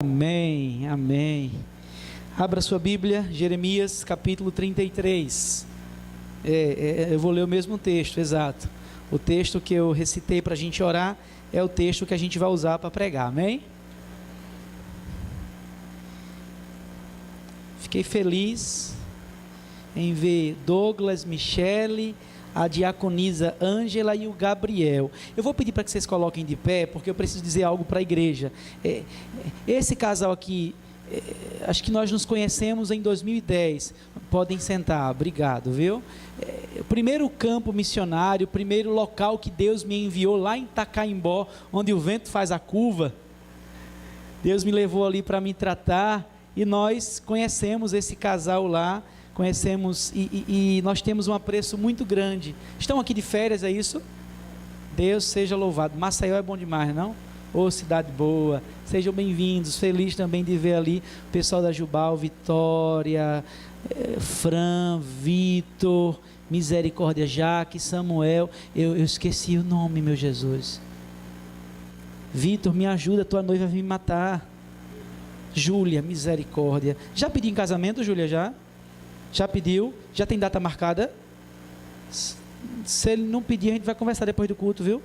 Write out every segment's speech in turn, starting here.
Amém, amém. Abra sua Bíblia, Jeremias capítulo 33. Eu vou ler o mesmo texto, exato. O texto que eu recitei para a gente orar é o texto que a gente vai usar para pregar, amém? Fiquei feliz em ver Douglas, Michele, a diaconisa Ângela e o Gabriel. Eu vou pedir para que vocês coloquem de pé, porque eu preciso dizer algo para a igreja. Esse casal aqui, acho que nós nos conhecemos em 2010. Podem sentar, obrigado, viu? O primeiro campo missionário, o primeiro local que Deus me enviou lá em Itacaimbó, onde o vento faz a curva. Deus me levou ali para me tratar e nós conhecemos esse casal lá. Conhecemos e nós temos um apreço muito grande. Estão aqui de férias, é isso? Deus seja louvado. Maceió é bom demais, não? Ô, cidade boa. Sejam bem-vindos. Feliz também de ver ali o pessoal da Jubal, Vitória, Fran, Vitor, Misericórdia, Jaque, Samuel. Eu esqueci o nome, meu Jesus. Vitor, me ajuda, tua noiva vai me matar. Júlia, Misericórdia. Já pedi em casamento, Júlia, já? Já pediu? Já tem data marcada? Se ele não pedir, a gente vai conversar depois do culto, viu?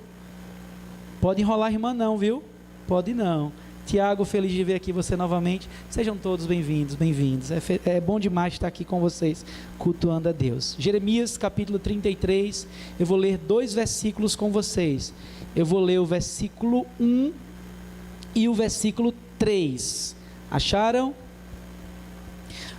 Pode enrolar a irmã não, viu? Pode não. Tiago, feliz de ver aqui você novamente. Sejam todos bem-vindos, bem-vindos. É bom demais estar aqui com vocês, cultuando a Deus. Jeremias capítulo 33, eu vou ler 2 versículos com vocês. Eu vou ler o versículo 1 e o versículo 3. Acharam?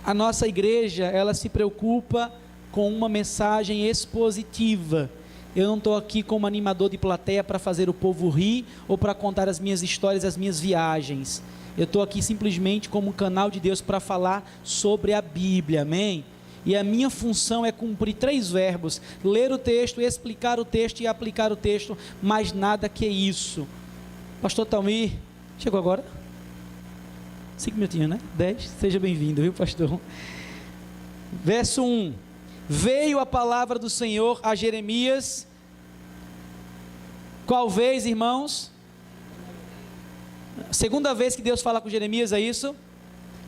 A nossa igreja, ela se preocupa com uma mensagem expositiva. Eu não estou aqui como animador de plateia para fazer o povo rir ou para contar as minhas histórias, as minhas viagens. Eu estou aqui simplesmente como um canal de Deus para falar sobre a Bíblia, amém? E a minha função é cumprir 3 verbos: ler o texto, explicar o texto e aplicar o texto, mais nada que isso. Pastor Talmir, chegou agora? 5 minutinhos, né? 10, seja bem-vindo, viu, pastor? Verso 1: veio a palavra do Senhor a Jeremias. Qual vez, irmãos? Segunda vez que Deus fala com Jeremias, é isso?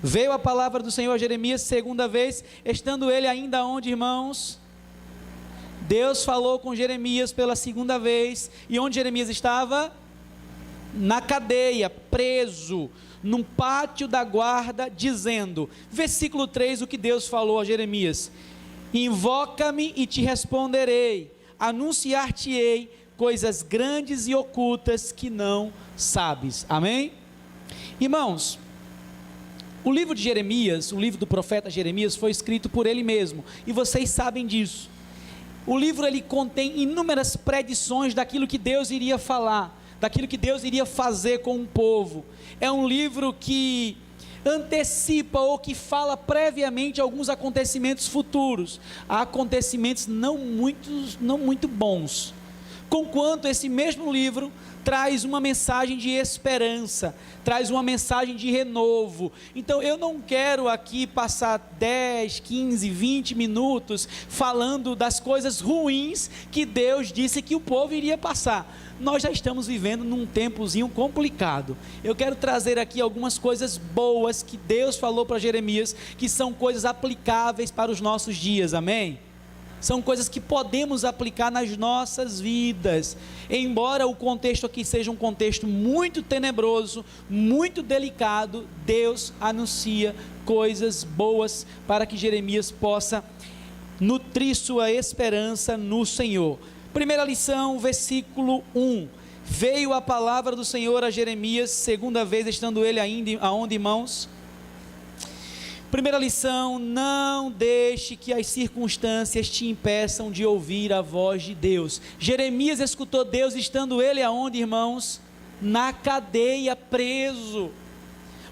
Veio a palavra do Senhor a Jeremias, segunda vez, estando ele ainda onde, irmãos? Deus falou com Jeremias pela segunda vez, e onde Jeremias estava? Na cadeia, preso, num pátio da guarda, dizendo, versículo 3, o que Deus falou a Jeremias: invoca-me e te responderei, anunciar-te-ei coisas grandes e ocultas que não sabes. Amém? Irmãos, o livro de Jeremias, o livro do profeta Jeremias, foi escrito por ele mesmo, e vocês sabem disso. O livro ele contém inúmeras predições daquilo que Deus iria falar, daquilo que Deus iria fazer com o povo. É um livro que antecipa ou que fala previamente alguns acontecimentos futuros, acontecimentos não muito bons, conquanto esse mesmo livro traz uma mensagem de esperança, traz uma mensagem de renovo. Então eu não quero aqui passar 10, 15, 20 minutos falando das coisas ruins que Deus disse que o povo iria passar. Nós já estamos vivendo num tempozinho complicado. Eu quero trazer aqui algumas coisas boas que Deus falou para Jeremias, que são coisas aplicáveis para os nossos dias, amém? São coisas que podemos aplicar nas nossas vidas. Embora o contexto aqui seja um contexto muito tenebroso, muito delicado, Deus anuncia coisas boas para que Jeremias possa nutrir sua esperança no Senhor. Primeira lição, versículo 1: veio a palavra do Senhor a Jeremias, segunda vez, estando ele ainda aonde, irmãos? Primeira lição: não deixe que as circunstâncias te impeçam de ouvir a voz de Deus. Jeremias escutou Deus estando ele aonde, irmãos? Na cadeia, preso.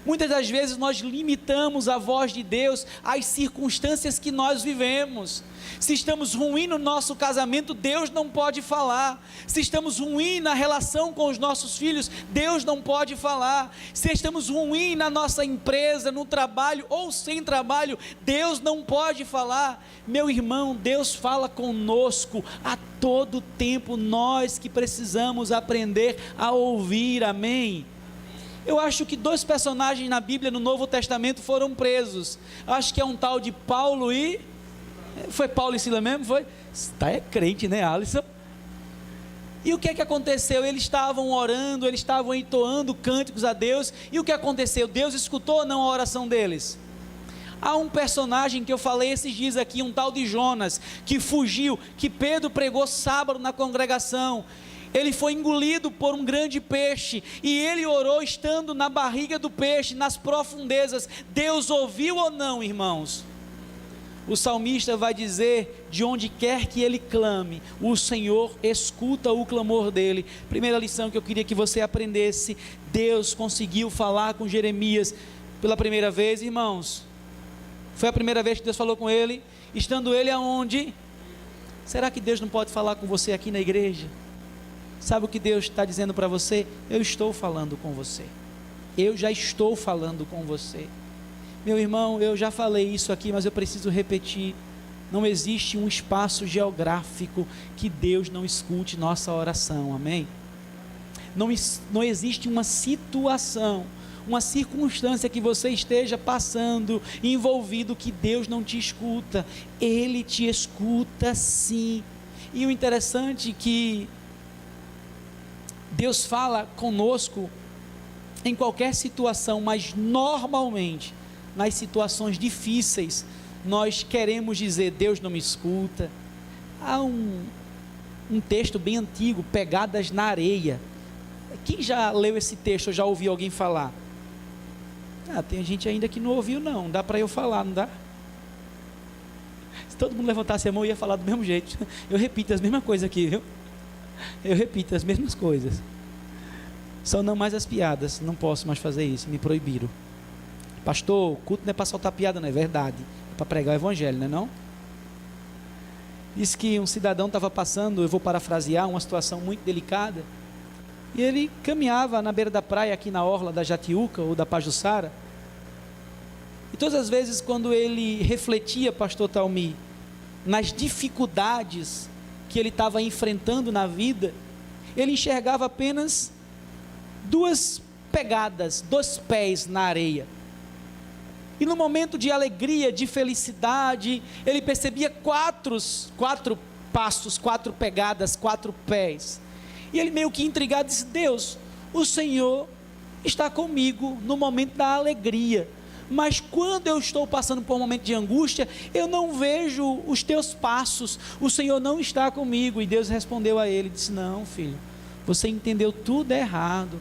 Muitas das vezes nós limitamos a voz de Deus às circunstâncias que nós vivemos. Se estamos ruim no nosso casamento, Deus não pode falar. Se estamos ruim na relação com os nossos filhos, Deus não pode falar. Se estamos ruim na nossa empresa, no trabalho ou sem trabalho, Deus não pode falar. Meu irmão, Deus fala conosco a todo tempo, nós que precisamos aprender a ouvir, amém? Eu acho que 2 personagens na Bíblia, no Novo Testamento, foram presos. Acho que é um tal de Paulo e... Foi Paulo e Silas mesmo? Foi? Está é crente, né, Alisson? E o que é que aconteceu? Eles estavam orando, eles estavam entoando cânticos a Deus. E o que aconteceu? Deus escutou ou não a oração deles? Há um personagem que eu falei esses dias aqui, um tal de Jonas, que fugiu, que Pedro pregou sábado na congregação. Ele foi engolido por um grande peixe, e ele orou estando na barriga do peixe, nas profundezas. Deus ouviu ou não, irmãos? O salmista vai dizer, de onde quer que ele clame, o Senhor escuta o clamor dele. Primeira lição que eu queria que você aprendesse: Deus conseguiu falar com Jeremias pela primeira vez, irmãos. Foi a primeira vez que Deus falou com ele, estando ele aonde? Será que Deus não pode falar com você aqui na igreja? Sabe o que Deus está dizendo para você? Eu estou falando com você. Eu já estou falando com você. Meu irmão, eu já falei isso aqui, mas eu preciso repetir. Não existe um espaço geográfico que Deus não escute nossa oração, amém? Não existe uma situação, uma circunstância que você esteja passando, envolvido, que Deus não te escuta. Ele te escuta sim. E o interessante é que Deus fala conosco em qualquer situação, mas normalmente, nas situações difíceis, nós queremos dizer: Deus não me escuta. Há um texto bem antigo, Pegadas na Areia. Quem já leu esse texto ou já ouviu alguém falar? Tem gente ainda que não ouviu, não. Dá para eu falar, não dá? Se todo mundo levantasse a mão, eu ia falar do mesmo jeito. Eu repito as mesmas coisas aqui, viu? Eu repito as mesmas coisas. Só não mais as piadas. Não posso mais fazer isso, me proibiram. Pastor, o culto não é para soltar piada, não é verdade. É para pregar o evangelho, não é não? Diz que um cidadão estava passando, eu vou parafrasear, uma situação muito delicada. E ele caminhava na beira da praia, aqui na orla da Jatiuca ou da Pajuçara. E todas as vezes quando ele refletia, pastor Talmi, nas dificuldades que ele estava enfrentando na vida, ele enxergava apenas 2 pegadas, 2 pés na areia. E no momento de alegria, de felicidade, ele percebia 4 passos, 4 pegadas, 4 pés. E ele meio que intrigado disse: Deus, o Senhor está comigo no momento da alegria, mas quando eu estou passando por um momento de angústia, eu não vejo os teus passos, o Senhor não está comigo. E Deus respondeu a ele, disse: não, filho, você entendeu tudo errado.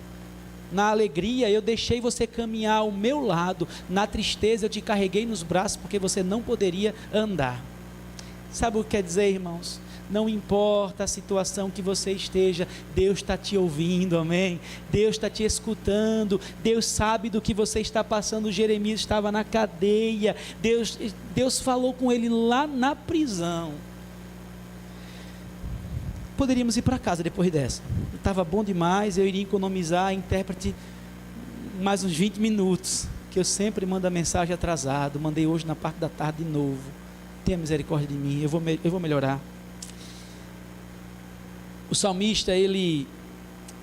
Na alegria eu deixei você caminhar ao meu lado, na tristeza eu te carreguei nos braços porque você não poderia andar. Sabe o que quer dizer, irmãos? Não importa a situação que você esteja, Deus está te ouvindo, amém? Deus está te escutando, Deus sabe do que você está passando. Jeremias estava na cadeia, Deus falou com ele lá na prisão. Poderíamos ir para casa depois dessa, estava bom demais, eu iria economizar a intérprete mais uns 20 minutos, que eu sempre mando a mensagem atrasado. Mandei hoje na parte da tarde de novo. Tenha misericórdia de mim, eu vou melhorar. O salmista, ele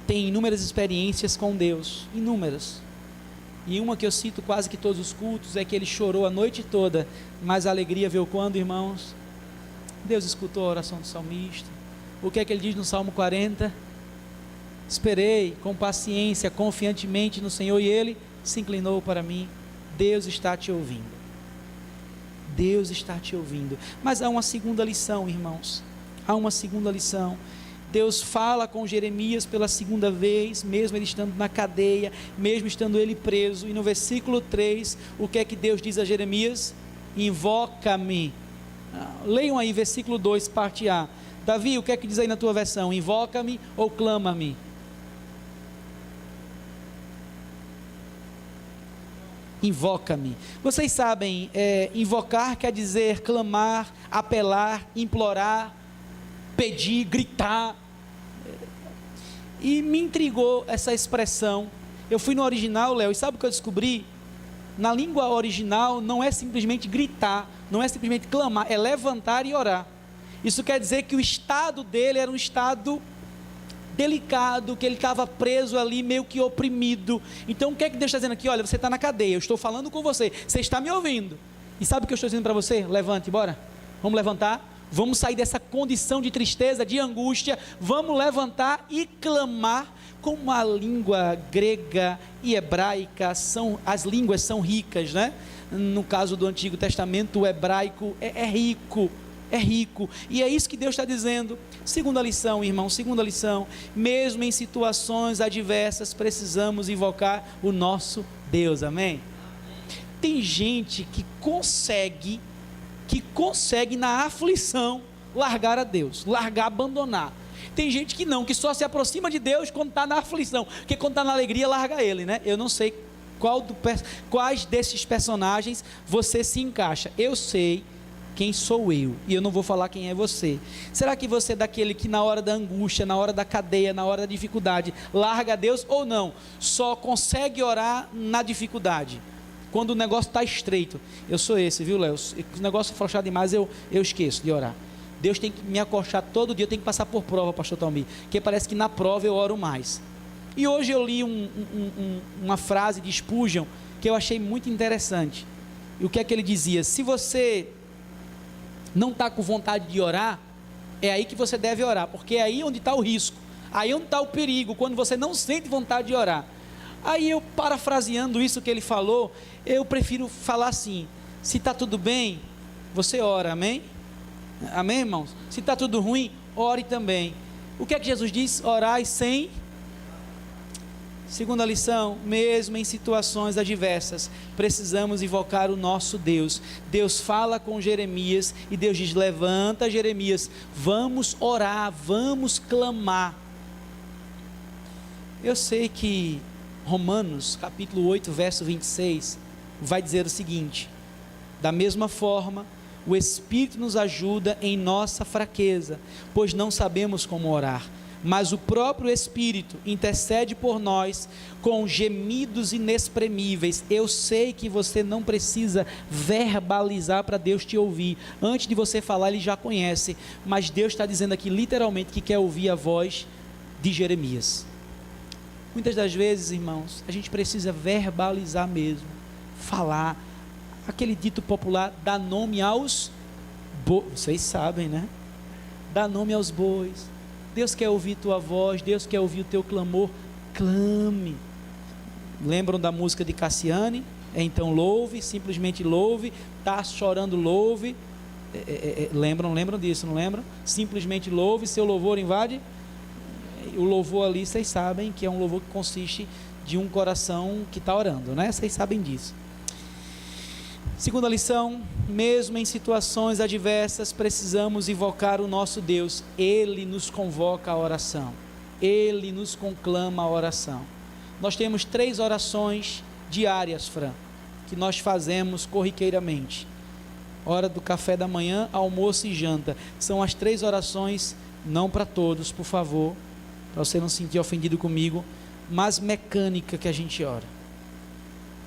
tem inúmeras experiências com Deus, inúmeras, e uma que eu cito quase que todos os cultos, é que ele chorou a noite toda, mas a alegria veio quando, irmãos? Deus escutou a oração do salmista. O que é que ele diz no Salmo 40? Esperei com paciência, confiantemente no Senhor, e Ele se inclinou para mim. Deus está te ouvindo. Deus está te ouvindo. Mas há uma segunda lição, irmãos. Há uma segunda lição. Deus fala com Jeremias pela segunda vez, mesmo ele estando na cadeia, mesmo estando ele preso. E no versículo 3, o que é que Deus diz a Jeremias? Invoca-me. Leiam aí, versículo 2, parte A. Davi, o que é que diz aí na tua versão? Invoca-me ou clama-me? Invoca-me. Vocês sabem, invocar quer dizer clamar, apelar, implorar, pedir, gritar. E me intrigou essa expressão. Eu fui no original, Léo, e sabe o que eu descobri? Na língua original não é simplesmente gritar, não é simplesmente clamar, é levantar e orar. Isso quer dizer que o estado dele era um estado delicado, que ele estava preso ali, meio que oprimido. Então o que é que Deus está dizendo aqui? Olha, você está na cadeia, eu estou falando com você, você está me ouvindo, e sabe o que eu estou dizendo para você? Levante, bora, vamos levantar, vamos sair dessa condição de tristeza, de angústia, vamos levantar e clamar. Como a língua grega e hebraica as línguas são ricas, né? No caso do Antigo Testamento, o hebraico é rico, e é isso que Deus está dizendo. Segunda lição, irmão, segunda lição, mesmo em situações adversas, precisamos invocar o nosso Deus, amém? Tem gente que consegue na aflição largar a Deus, abandonar. Tem gente que não, que só se aproxima de Deus quando está na aflição, porque quando está na alegria larga Ele, né? Eu não sei quais desses personagens você se encaixa. Eu sei quem sou eu, e eu não vou falar quem é você. Será que você é daquele que na hora da angústia, na hora da cadeia, na hora da dificuldade, larga Deus ou não? Só consegue orar na dificuldade, quando o negócio está estreito. Eu sou esse, viu, Léo? Se o negócio afrouxar demais, eu esqueço de orar. Deus tem que me acorchar todo dia, eu tenho que passar por prova, pastor Talmir, porque parece que na prova eu oro mais. E hoje eu li uma frase de Spurgeon, que eu achei muito interessante. E o que é que ele dizia? Se você não está com vontade de orar, é aí que você deve orar, porque é aí onde está o risco, aí onde está o perigo, quando você não sente vontade de orar. Aí eu, parafraseando isso que ele falou, eu prefiro falar assim: se está tudo bem, você ora, amém? Amém, irmãos? Se está tudo ruim, ore também. O que é que Jesus diz? Orai sem. Segunda lição, mesmo em situações adversas, precisamos invocar o nosso Deus. Deus fala com Jeremias e Deus diz: levanta, Jeremias, vamos orar, vamos clamar. Eu sei que Romanos capítulo 8, verso 26, vai dizer o seguinte: da mesma forma, o Espírito nos ajuda em nossa fraqueza, pois não sabemos como orar, mas o próprio Espírito intercede por nós com gemidos inexprimíveis. Eu sei que você não precisa verbalizar para Deus te ouvir, antes de você falar Ele já conhece, mas Deus está dizendo aqui literalmente que quer ouvir a voz de Jeremias. Muitas das vezes, irmãos, a gente precisa verbalizar mesmo, falar, aquele dito popular, dá nome aos bois, vocês sabem, né? Dá nome aos bois. Deus quer ouvir tua voz, Deus quer ouvir o teu clamor, clame. Lembram da música de Cassiane? Então louve, simplesmente louve. Está chorando, louve. Lembram disso, não lembram? Simplesmente louve, seu louvor invade. O louvor ali, vocês sabem que é um louvor que consiste de um coração que está orando, né? Vocês sabem disso. Segunda lição, mesmo em situações adversas, precisamos invocar o nosso Deus. Ele nos convoca à oração, Ele nos conclama à oração. Nós temos 3 orações diárias, Fran, que nós fazemos corriqueiramente: hora do café da manhã, almoço e janta. São as 3 orações, não para todos, por favor, para você não se sentir ofendido comigo, mas mecânica que a gente ora.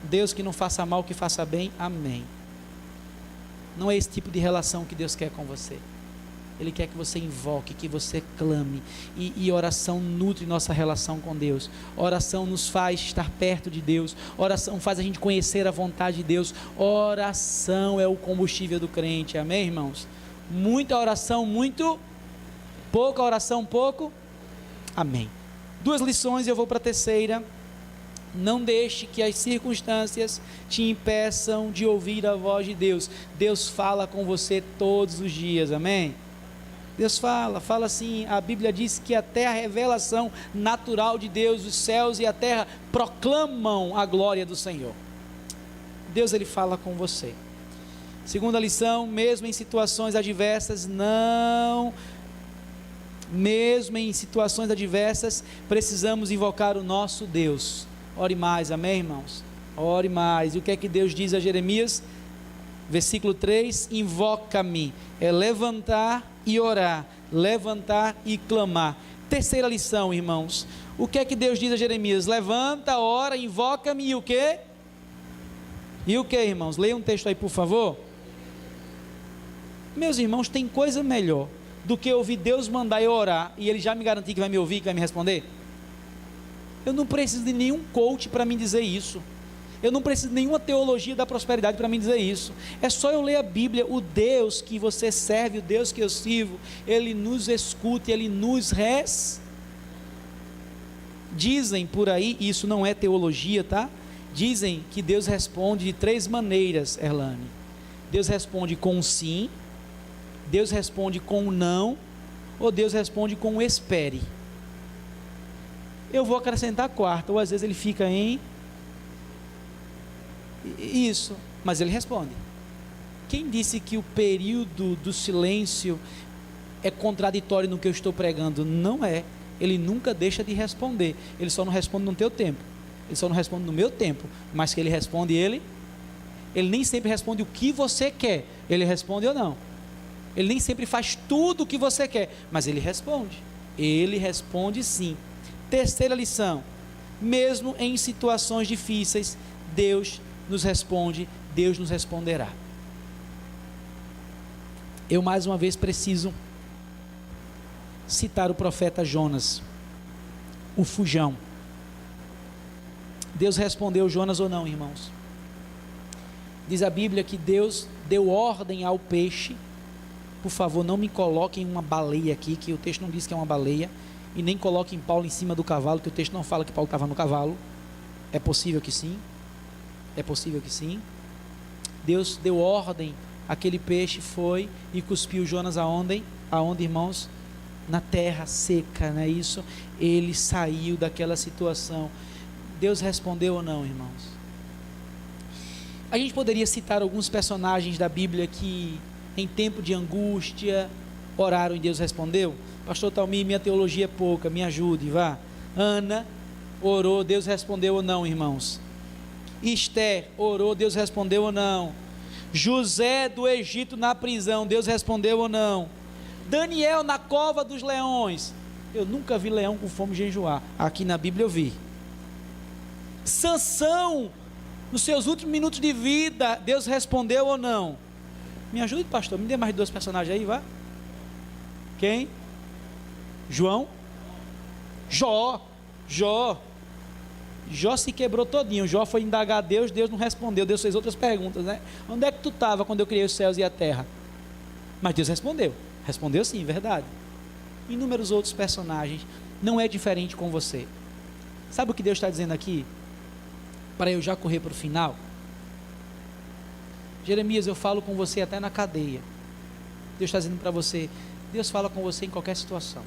Deus, que não faça mal, que faça bem, amém. Não é esse tipo de relação que Deus quer com você. Ele quer que você invoque, que você clame, e oração nutre nossa relação com Deus. Oração nos faz estar perto de Deus, oração faz a gente conhecer a vontade de Deus. Oração é o combustível do crente, amém, irmãos? Muita oração, muito; pouca oração, pouco, amém. 2 lições e eu vou para a terceira. Não deixe que as circunstâncias te impeçam de ouvir a voz de Deus. Deus fala com você todos os dias, amém? Deus fala assim, a Bíblia diz que até a revelação natural de Deus, os céus e a terra proclamam a glória do Senhor. Deus, Ele fala com você. Segunda lição, mesmo em situações adversas, precisamos invocar o nosso Deus. Ore mais, amém, irmãos? Ore mais. E o que é que Deus diz a Jeremias? Versículo 3, invoca-me, é levantar e orar, levantar e clamar. Terceira lição, irmãos, o que é que Deus diz a Jeremias? Levanta, ora, invoca-me e o quê? E o quê, irmãos? Leia um texto aí, por favor. Meus irmãos, tem coisa melhor do que ouvir Deus mandar eu orar e Ele já me garantir que vai me ouvir, que vai me responder? Eu não preciso de nenhum coach para me dizer isso. Eu não preciso de nenhuma teologia da prosperidade para me dizer isso. É só eu ler a Bíblia. O Deus que você serve, o Deus que eu sirvo, Ele nos escuta, Ele nos Dizem por aí, e isso não é teologia, tá? Dizem que Deus responde de 3 maneiras, Erlane. Deus responde com um sim, Deus responde com um não, ou Deus responde com um espere. Eu vou acrescentar a quarta, ou às vezes ele fica em isso, mas ele responde. Quem disse que o período do silêncio é contraditório no que eu estou pregando? Não é. Ele nunca deixa de responder. Ele só não responde no teu tempo. Ele só não responde no meu tempo. Mas que ele responde, ele nem sempre responde o que você quer. Ele responde ou não. Ele nem sempre faz tudo o que você quer. Mas ele responde. Ele responde sim. Terceira lição. Mesmo em situações difíceis, Deus nos responde. Deus nos responderá. Eu mais uma vez preciso citar o profeta Jonas, o fujão. Deus respondeu Jonas ou não, irmãos? Diz a Bíblia que Deus deu ordem ao peixe. Por favor, não me coloquem uma baleia aqui, que o texto não diz que é uma baleia, e nem coloquem Paulo em cima do cavalo, que o texto não fala que Paulo estava no cavalo. É possível que sim, é possível que sim. Deus deu ordem, aquele peixe foi e cuspiu Jonas aonde, irmãos? Na terra seca, não é isso? Ele saiu daquela situação. Deus respondeu ou não, irmãos? A gente poderia citar alguns personagens da Bíblia que em tempo de angústia oraram e Deus respondeu. Pastor Talmir, minha teologia é pouca, me ajude, vá. Ana orou, Deus respondeu ou não, irmãos? Esther orou, Deus respondeu ou não? José do Egito na prisão, Deus respondeu ou não? Daniel na cova dos leões, eu nunca vi leão com fome jejuar, aqui na Bíblia eu vi. Sansão, nos seus últimos minutos de vida, Deus respondeu ou não? Me ajude, pastor, me dê mais 2 personagens aí, vá. Quem? João? Jó se quebrou todinho. Jó foi indagar a Deus, Deus não respondeu, Deus fez outras perguntas, né? Onde é que tu estava quando eu criei os céus e a terra? Mas Deus respondeu sim, verdade. Inúmeros outros personagens. Não é diferente com você. Sabe o que Deus está dizendo aqui? Para eu já correr para o final. Jeremias, eu falo com você até na cadeia. Deus está dizendo para você, Deus fala com você em qualquer situação.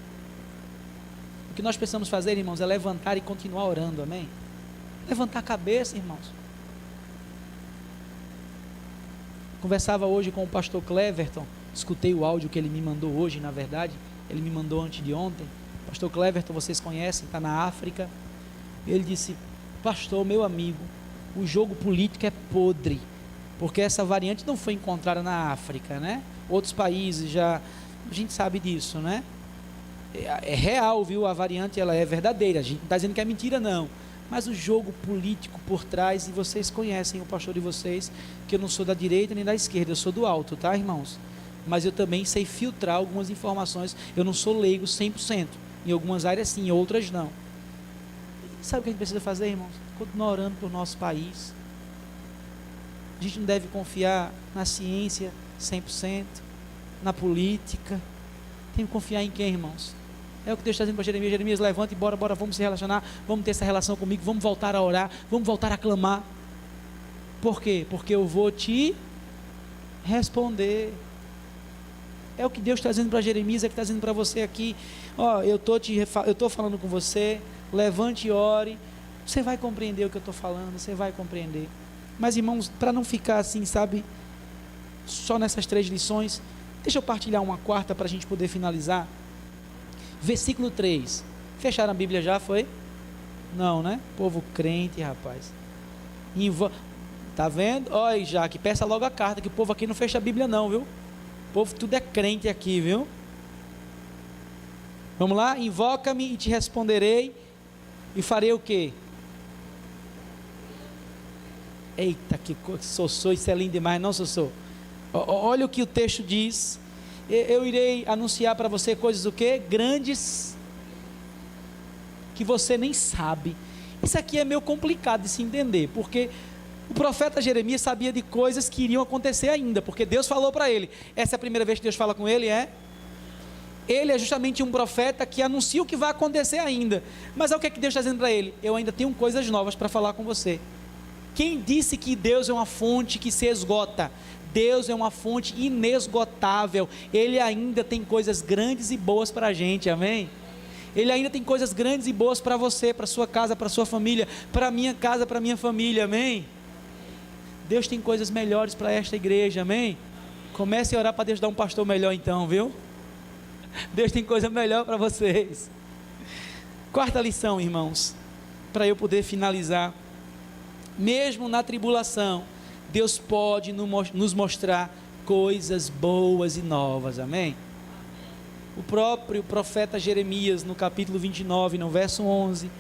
O que nós precisamos fazer, irmãos, é levantar e continuar orando, amém? Levantar a cabeça, irmãos. Conversava hoje com o pastor Cleverton, escutei o áudio que ele me mandou hoje, na verdade, ele me mandou antes de ontem. Pastor Cleverton, vocês conhecem, está na África. Ele disse, pastor, meu amigo, o jogo político é podre, porque essa variante não foi encontrada na África, né? Outros países já, a gente sabe disso, né? É real, viu? A variante, ela é verdadeira, a gente não está dizendo que é mentira, não. Mas o jogo político por trás, e vocês conhecem o pastor de vocês, que eu não sou da direita nem da esquerda, eu sou do alto, tá, irmãos? Mas eu também sei filtrar algumas informações, eu não sou leigo 100%, em algumas áreas sim, em outras não. Sabe o que a gente precisa fazer, irmãos? Continuar orando por nosso país. A gente não deve confiar na ciência 100%, na política. Tem que confiar em quem, irmãos? É o que Deus está dizendo para Jeremias. Jeremias, levanta e bora, vamos se relacionar, vamos ter essa relação comigo, vamos voltar a orar, vamos voltar a clamar. Por quê? Porque eu vou te responder. É o que Deus está dizendo para Jeremias, é o que está dizendo para você aqui. Ó, eu estou falando com você, levante e ore, você vai compreender o que eu estou falando, você vai compreender. Mas, irmãos, para não ficar assim, sabe, só nessas 3 lições, deixa eu partilhar uma quarta para a gente poder finalizar. Versículo 3. Fecharam a Bíblia já, foi? Não, né? Povo crente, rapaz. Tá vendo? Olha, Jaque, peça logo a carta, que o povo aqui não fecha a Bíblia não, viu? O povo tudo é crente aqui, viu? Vamos lá? Invoca-me e te responderei e farei o quê? Eita, que sossô, isso é lindo demais, não sossô? Olha o que o texto diz. Eu irei anunciar para você coisas o quê? Grandes, que você nem sabe. Isso aqui é meio complicado de se entender, porque o profeta Jeremias sabia de coisas que iriam acontecer ainda, porque Deus falou para ele. Essa é a primeira vez que Deus fala com ele, Ele é justamente um profeta que anuncia o que vai acontecer ainda. Mas olha o que é que Deus está dizendo para ele: eu ainda tenho coisas novas para falar com você. Quem disse que Deus é uma fonte que se esgota? Deus é uma fonte inesgotável. Ele ainda tem coisas grandes e boas para a gente, amém? Ele ainda tem coisas grandes e boas para você, para sua casa, para sua família, para a minha casa, para a minha família, amém? Deus tem coisas melhores para esta igreja, amém? Comece a orar para Deus dar um pastor melhor então, viu? Deus tem coisa melhor para vocês. Quarta lição, irmãos, para eu poder finalizar. Mesmo na tribulação, Deus pode nos mostrar coisas boas e novas, amém? O próprio profeta Jeremias, no capítulo 29, no verso 11,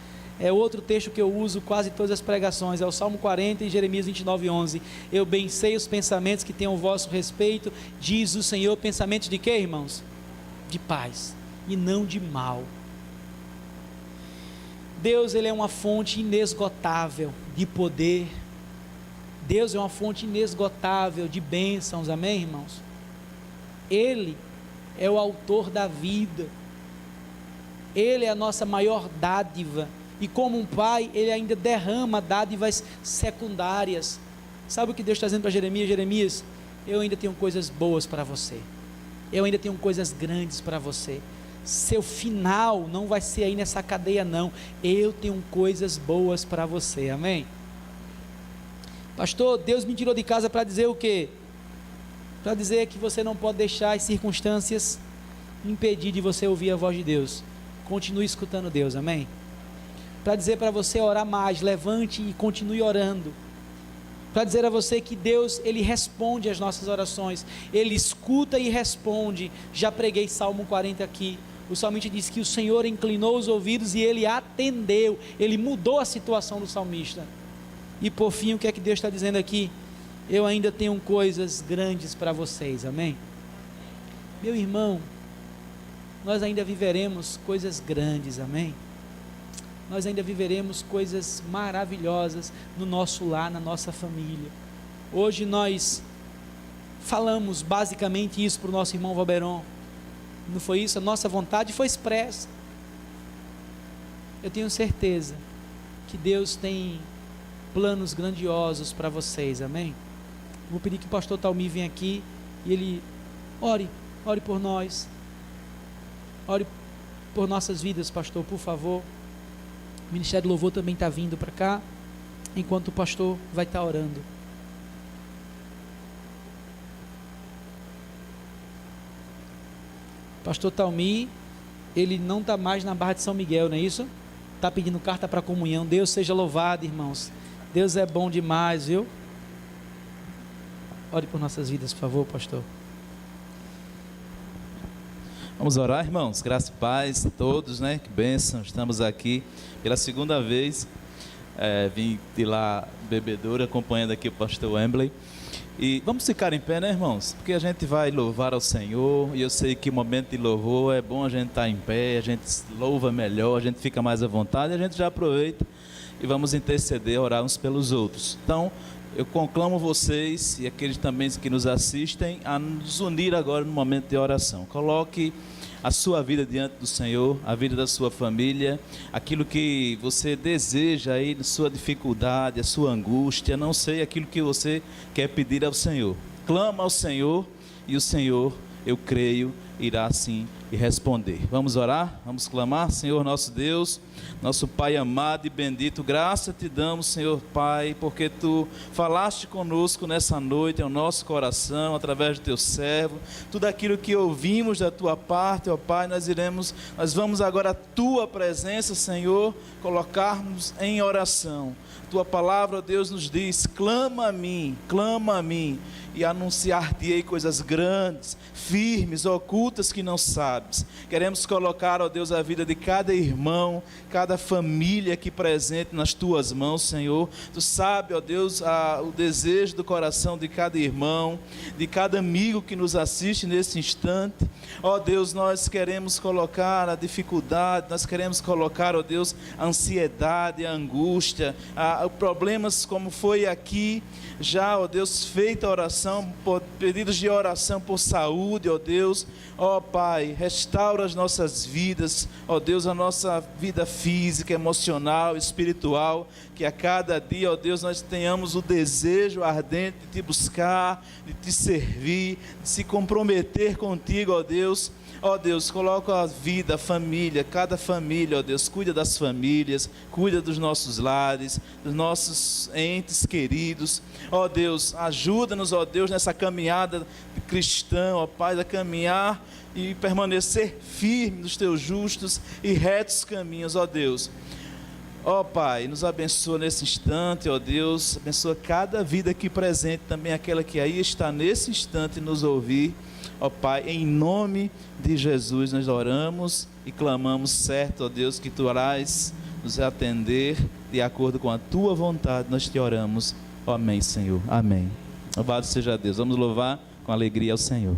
é outro texto que eu uso quase todas as pregações, é o Salmo 40 e Jeremias 29, 11. Eu bem sei os pensamentos que tenho ao vosso respeito, diz o Senhor. Pensamentos de quê, irmãos? De paz e não de mal. Deus, Ele é uma fonte inesgotável de poder. Deus é uma fonte inesgotável de bênçãos, amém, irmãos? Ele é o autor da vida. Ele é a nossa maior dádiva. E como um pai, Ele ainda derrama dádivas secundárias. Sabe o que Deus está dizendo para Jeremias? Jeremias, eu ainda tenho coisas boas para você. Eu ainda tenho coisas grandes para você. Seu final não vai ser aí nessa cadeia não. Eu tenho coisas boas para você, amém? Pastor, Deus me tirou de casa para dizer o quê? Para dizer que você não pode deixar as circunstâncias impedir de você ouvir a voz de Deus. Continue escutando Deus, amém? Para dizer para você orar mais, levante e continue orando. Para dizer a você que Deus, Ele responde às nossas orações, Ele escuta e responde. Já preguei Salmo 40 aqui. O salmista diz que o Senhor inclinou os ouvidos e Ele atendeu, Ele mudou a situação do salmista. E por fim, o que é que Deus está dizendo aqui? Eu ainda tenho coisas grandes para vocês, amém? Meu irmão, nós ainda viveremos coisas grandes, amém? Nós ainda viveremos coisas maravilhosas no nosso lar, na nossa família. Hoje nós falamos basicamente isso para o nosso irmão Valberon. Não foi isso? A nossa vontade foi expressa. Eu tenho certeza que Deus tem planos grandiosos para vocês, amém? Vou pedir que o pastor Talmi venha aqui e ele ore por nós. Ore por nossas vidas, pastor, por favor. O Ministério do Louvor também está vindo para cá, enquanto o pastor vai estar orando. Pastor Talmi, ele não está mais na Barra de São Miguel, não é isso? Está pedindo carta para comunhão. Deus seja louvado, irmãos. Deus é bom demais, viu? Ore por nossas vidas, por favor, pastor. Vamos orar, irmãos, graça e paz a todos, né? Que bênção, estamos aqui pela segunda vez, vim de lá bebedouro, acompanhando aqui o pastor Wembley, e vamos ficar em pé, né, irmãos? Porque a gente vai louvar ao Senhor, e eu sei que momento de louvor é bom a gente estar em pé, a gente louva melhor, a gente fica mais à vontade, a gente já aproveita e vamos interceder, orar uns pelos outros. Então, eu conclamo vocês e aqueles também que nos assistem a nos unir agora no momento de oração. Coloque a sua vida diante do Senhor, a vida da sua família, aquilo que você deseja aí, na sua dificuldade, a sua angústia, não sei, aquilo que você quer pedir ao Senhor. Clama ao Senhor e o Senhor, eu creio, irá sim e responder. Vamos orar? Vamos clamar? Senhor nosso Deus, nosso Pai amado e bendito, graça te damos, Senhor Pai, porque Tu falaste conosco nessa noite, ao nosso coração, através do Teu servo, tudo aquilo que ouvimos da Tua parte, ó Pai, nós vamos agora à Tua presença, Senhor, colocarmos em oração. Tua palavra, ó Deus, nos diz, clama a mim, e anunciar-te-ei coisas grandes, firmes, ocultas que não sabes. Queremos colocar, ó Deus, a vida de cada irmão, cada família aqui presente nas tuas mãos, Senhor. Tu sabe, ó Deus, o desejo do coração de cada irmão, de cada amigo que nos assiste nesse instante. Ó Deus, nós queremos colocar a dificuldade, nós queremos colocar, ó Deus, a ansiedade, a angústia, problemas como foi aqui, já, ó Deus, feita a oração, pedidos de oração por saúde, ó Deus. Ó Pai, restaura as nossas vidas, ó Deus, a nossa vida física, emocional, espiritual, que a cada dia, ó Deus, nós tenhamos o desejo ardente de te buscar, de te servir, de se comprometer contigo, ó Deus. Ó Deus, coloca a vida, a família, cada família, ó Deus, cuida das famílias, cuida dos nossos lares, dos nossos entes queridos. Ó Deus, ajuda-nos, ó Deus, nessa caminhada cristã, ó Pai, a caminhar e permanecer firme nos teus justos e retos caminhos, ó Deus. Ó Pai, nos abençoa nesse instante, ó Deus, abençoa cada vida aqui presente, também aquela que aí está nesse instante nos ouvir. Ó Pai, em nome de Jesus nós oramos e clamamos, certo, ó Deus, que Tu irás nos atender de acordo com a Tua vontade, nós te oramos. Amém, Senhor. Amém. Louvado seja Deus. Vamos louvar com alegria ao Senhor.